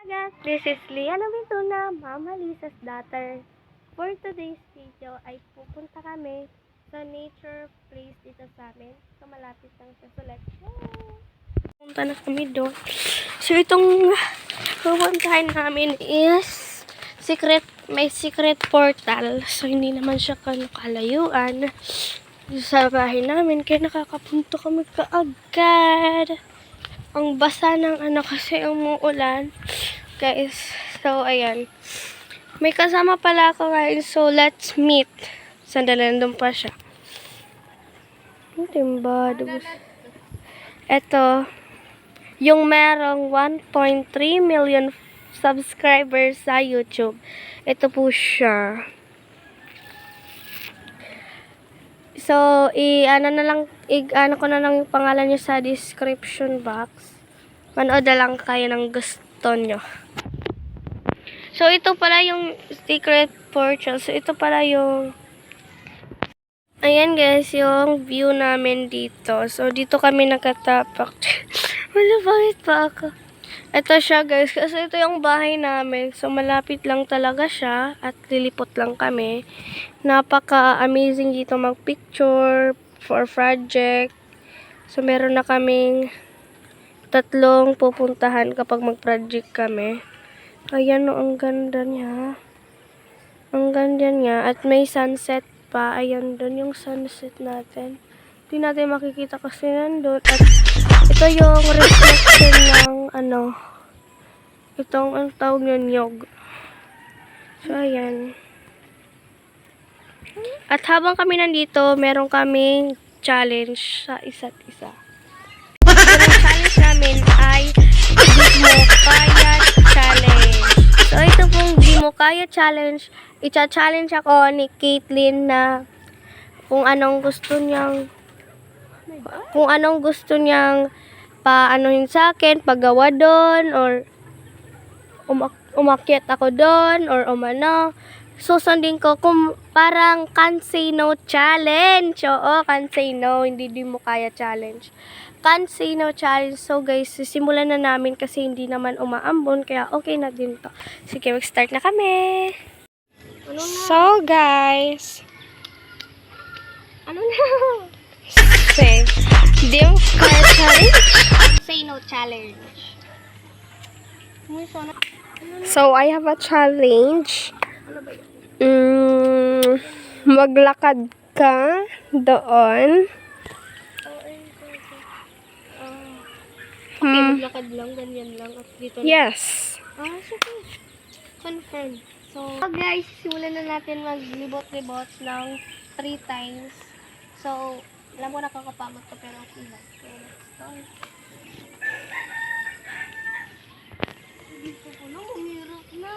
guys, this is Liana Mintuna, Mama Lisa's daughter. For today's video ay pupunta kami sa nature place dito sa amin. So malapit lang siya. So let's go! Punta na kami doon. So itong pupuntahan namin is may secret portal. So hindi naman siya kalayuan sa bahay namin. Kaya nakakapunto kami kaagad. Ang basa ng kasi umuulan. Guys, so ayan. May kasama pala ako guys. So let's meet. Sandali, nandun pa siya. Timba, dubos. Ito, yung merong 1.3 million subscribers sa YouTube. Ito po siya. So, ano ko na lang yung pangalan nyo sa description box. Manood na lang kayo ng gusto nyo. So, ito pala yung secret portal. So, ito pala yung ayan guys, yung view namin dito. So, dito kami nakatapak. Wala, bakit pa ako? Ito siya guys, kasi ito yung bahay namin. So, malapit lang talaga siya at lilipot lang kami. Napaka-amazing dito mag-picture for project. So, meron na kaming 3 pupuntahan kapag mag-project kami. Ayan o, ang ganda niya. Ang ganda niya. At may sunset pa. Ayan, doon yung sunset natin. Hindi natin makikita kasi nandun. At ito yung reflection ng itong ang tawag ng nyog. So, ayan. At habang kami nandito, meron kaming challenge sa isa't isa. Yung challenge namin ay Di Mo Kaya Challenge. So, ito pong Di Mo Kaya Challenge, icha-challenge ako ni Caitlyn na kung anong gusto niyang paanohin sa akin, paggawa doon, or umakyat ako doon, or umano. Susundin ko kung parang can't say no challenge. Oo, can't say no, hindi Di Mo Kaya challenge. Can't say no challenge. So guys, simulan na namin kasi hindi naman umaambon, kaya okay na din to. Sige, mag-start na kami. So guys, say Di Mo Kaya challenge. Say no challenge. So I have a challenge. Maglakad ka doon. Okay, maglakad lang, ganyan lang. At dito Yes. Sige. Confirm. So, guys, simulan na natin maglibot-libot ng 3 times. So, alam ko nakakapagod ko, pero okay lang. So, let's start. Dito ko na, umirap na.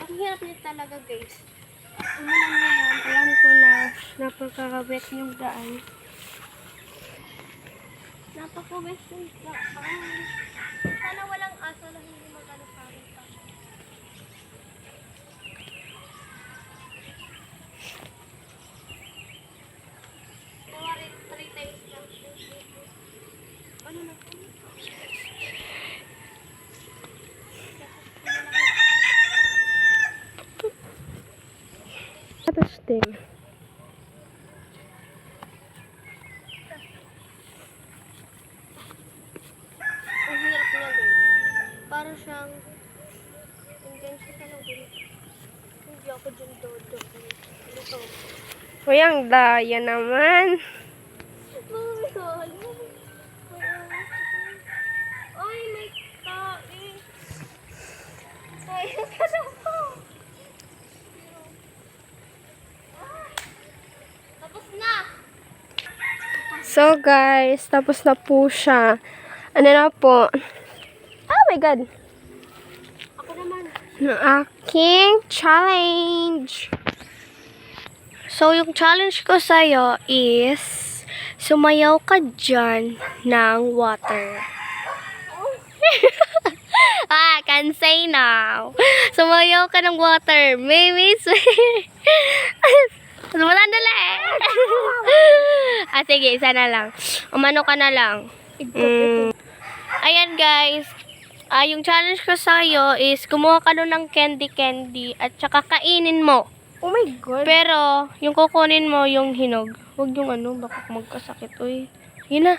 Ang hirap niya talaga, guys. Umulan na yan. Alam ko na napakawet yung daan. Napakawet yung daan. Sana walang aso na hindi magkano-kano pa. Tawari, 3 times lang. Ano na po? Interesting. Ang hirap niya guys. Para siyang intention ka lang din. Hindi ako dyan dodo. Ito. Uy, ang daya naman. Ay, may tae. Tae ka na po. Tapos na. So guys, tapos na po siya. Ano na po? Oh my God. Ako naman. Ang aking challenge. So, yung challenge ko sa'yo is sumayaw ka dyan ng water. Can say now. Sumayaw ka ng water. Maybe swear. Sandali! Sige, isa na lang. Umano ka na lang. Ayan guys. Yung challenge ko sa'yo is kumuha ka nun ng candy at saka kainin mo. Oh my God. Pero, yung kukunin mo yung hinog. Huwag yung baka magkasakit. Uy, yun na.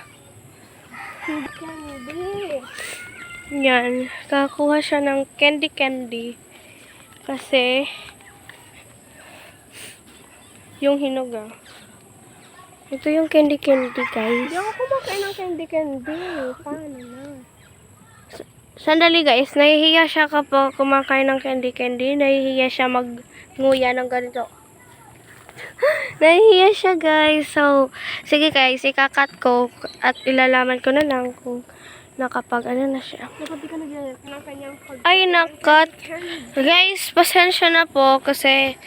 Candy. Yan. Kakuha siya ng candy. Kasi, yung hinog Ito yung candy guys. Hindi ako kumakain ng candy. Paano na? Sandali guys, nahihiya siya kapag kumakain ng candy. Nahihiya siya magnguya ng ganito. Nahihiya siya guys. So, sige guys, ikakat ko at ilalaman ko na lang kung nakapag na siya. Dapat di ka nagyayap ng kanyang Ay, nakat. Guys, pasensya na po kasi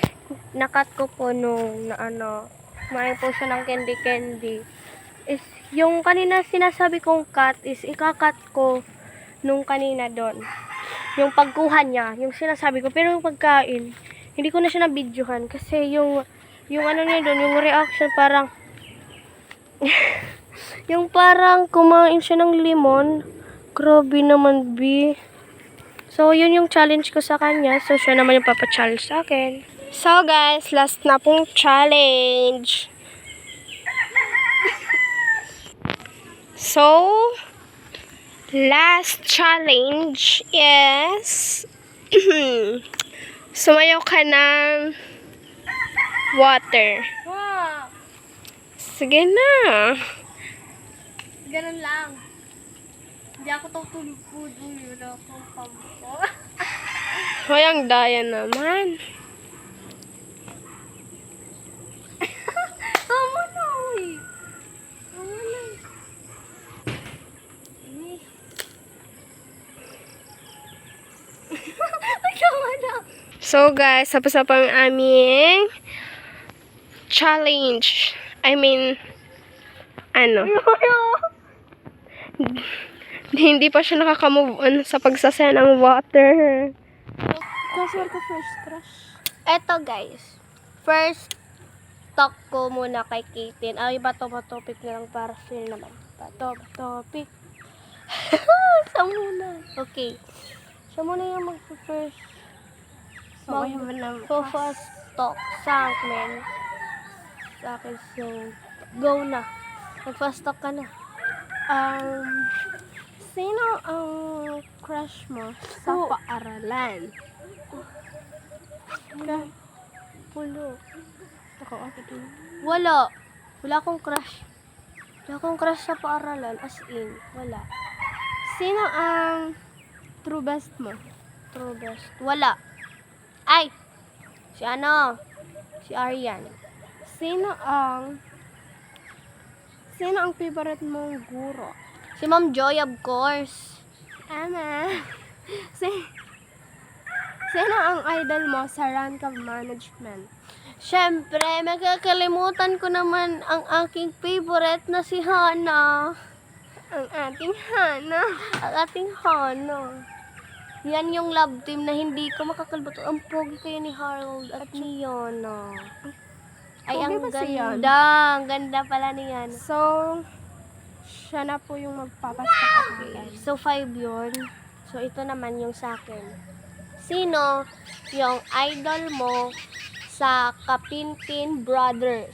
nakat ko po nung kumain po siya ng candy. Is, yung kanina sinasabi kong cut is ikakat ko nung kanina doon. Yung pagkuha niya, yung sinasabi ko. Pero yung pagkain, hindi ko na siya na-videohan. Kasi yung niya doon, yung reaction parang, yung parang kumain siya ng limon. Grabe naman, B. So, yun yung challenge ko sa kanya. So, siya naman yung papa-challenge sa akin. So guys, last na pong challenge. So, last challenge is sumayaw ka ng water. Wow! Sige na. Ganun lang. Hindi ako tutulog yun akong pampo. Hoy, ang daya naman. Tama na, uy. Tama na. Ay, tama na. So guys, tapos na po ang aming challenge. I mean, hindi pa siya nakakamove on sa pagsasaya ng water. Kasi ka first crush. Eto guys, first talk ko muna kay Katin. Ay, bato topic na lang para sa'yo naman. Bato topic. Siya muna. Okay. Siya muna yung mag-first. First talk sa akin. Sa akin, so, go na. Mag-first talk ka na. Sino ang crush mo sa paaralan? Pulo. Ako, din. Wala. Wala akong crush. Wala akong crush sa paaralan. As in, wala. Sino ang true best mo? True best. Wala. Ay! Si Arian. Sino ang favorite mong guro? Si Ma'am Joy, of course. Ama. Sino ang idol mo sa rank of management? Siyempre, magkakalimutan ko naman ang aking favorite na si Hana. Ang ating Hana. Ang ating Hana. Yan yung love team na hindi ko makakalimutan. Ang pogi kayo ni Harold at ni Yana. Ay, Pogi ang ba si Yan? ganda. Ang ganda pala ni Yan. So, siya na po yung magpapasta Okay. So, 5 yun. So, ito naman yung sa akin. Sino yung idol mo sa Kapinpin Brothers?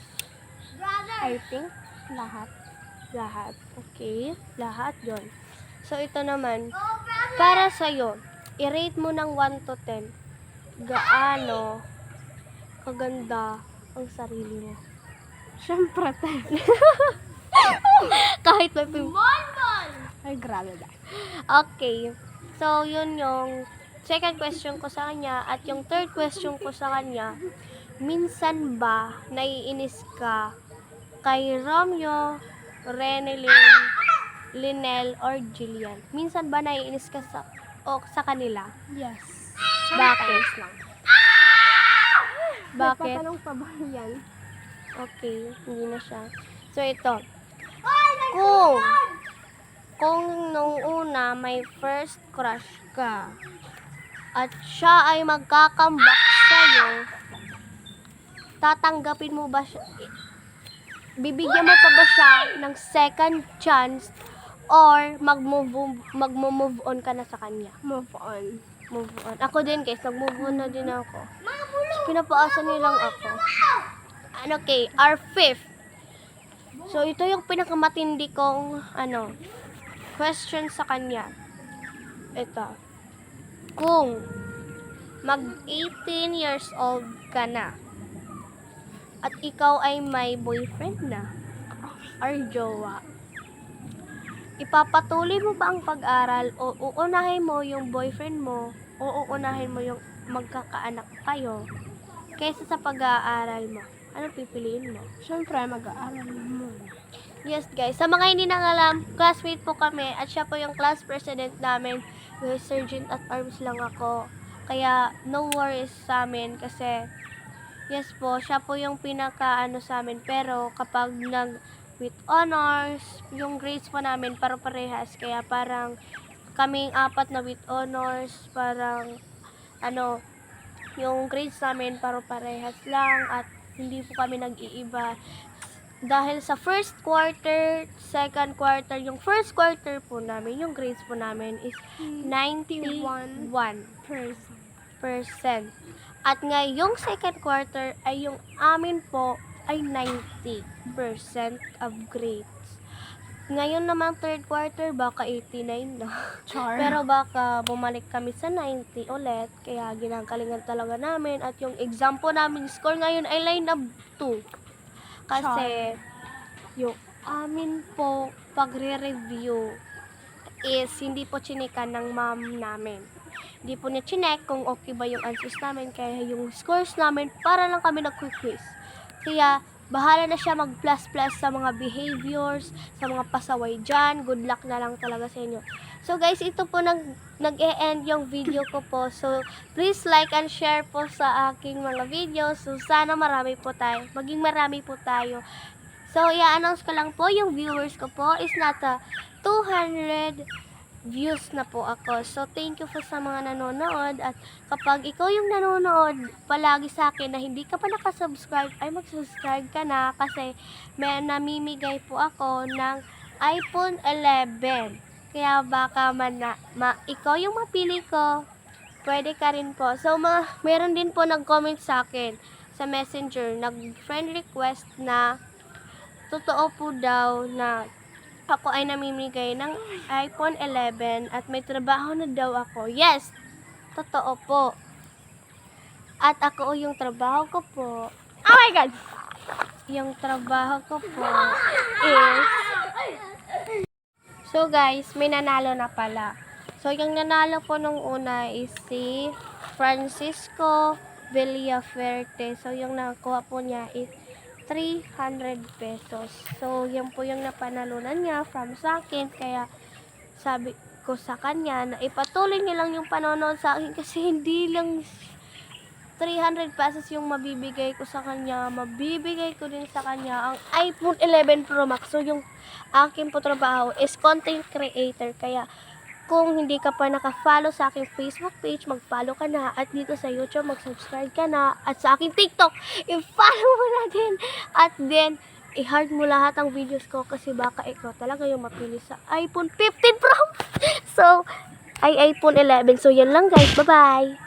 I think lahat. Lahat. Okay. Lahat yun. So, ito naman. Para sa'yo, i-rate mo ng 1 to 10. Gaano kaganda ang sarili mo? Siyempre, Kahit may ay grabe ba? Okay. So, yun yung second question ko sa kanya. At yung third question ko sa kanya, minsan ba naiinis ka kay Romeo, Renelyn, Linel, or Jillian? Minsan ba naiinis ka sa kanila? Yes. Bakit? lang. Bakit? Patanong pa ba yan? Okay, hindi na siya. So, ito. Kung nung una may first crush ka at siya ay magkakambak sa'yo, tatanggapin mo ba siya, bibigyan mo pa ba siya ng second chance or magmo-move on ka na sa kanya? Move on. Move on. Ako din guys, nag-move on na din ako. Pinapaasa nilang ako. Okay, our fifth. So, ito yung pinakamatindi kong, question sa kanya. Ito. Kung mag-18 years old ka na, at ikaw ay may boyfriend na, or jowa, ipapatuloy mo ba ang pag-aral o uunahin mo yung boyfriend mo o uunahin mo yung magkakaanak kayo kaysa sa pag-aaral mo? Ano pipiliin mo? Siyempre, mag-aaral mo. Yes guys, sa mga hindi alam, classmate po kami at siya po yung class president namin. Sergeant at arms lang ako. Kaya no worries sa amin kasi yes po, siya po yung pinaka sa amin. Pero kapag with honors, yung grades po namin parehas. Kaya parang kaming apat na with honors, parang yung grades namin parehas lang at hindi po kami nag-iiba. Dahil sa first quarter, second quarter, yung first quarter po namin, yung grades po namin is 91%. At ngayong second quarter ay yung amin po ay 90% of grades. Ngayon naman third quarter, baka 89 na. Char. Pero baka bumalik kami sa 90 ulit. Kaya ginagalingan talaga namin. At yung exam po namin, score ngayon ay line of 2. Kasi yung amin po pagre-review is hindi po chinikan ng mom namin. Hindi po niya chinek kung okay ba yung answers namin. Kaya yung scores namin, para lang kami nag-quiz. Kaya bahala na siya mag-plus-plus sa mga behaviors, sa mga pasaway dyan. Good luck na lang talaga sa inyo. So guys, ito po nag-e-end yung video ko po. So please like and share po sa aking mga videos. So sana maging marami po tayo. So i-announce ko lang po, yung viewers ko po is nasa 200 views na po ako. So, thank you po sa mga nanonood. At kapag ikaw yung nanonood palagi sa akin na hindi ka pa nakasubscribe, ay mag-subscribe ka na kasi may namimigay po ako ng iPhone 11. Kaya baka ikaw yung mapili ko, pwede ka rin po. So, meron din po nag-comment sa akin sa Messenger, nag-friend request na totoo po daw na ako ay namimigay ng iPhone 11 at may trabaho na daw ako. Yes, totoo po. At ako yung trabaho ko po. Oh my God! Yung trabaho ko po is... So guys, may nanalo na pala. So yung nanalo po nung una is si Francisco Villaferte. So yung nakuha po niya is 300 pesos. So, yan po yung napanalunan niya from sa akin. Kaya, sabi ko sa kanya na ipatuloy niya lang yung panonood sa akin kasi hindi lang 300 pesos yung mabibigay ko sa kanya. Mabibigay ko din sa kanya ang iPhone 11 Pro Max. So, yung akin po trabaho is content creator. Kaya, kung hindi ka pa naka-follow sa aking Facebook page, mag-follow ka na. At dito sa YouTube, mag-subscribe ka na. At sa aking TikTok, i-follow mo na din. At then, i-heart mo lahat ang videos ko kasi baka ikaw talaga yung mapili sa iPhone 15 Pro. So, ay iPhone 11. So, yan lang guys. Bye-bye!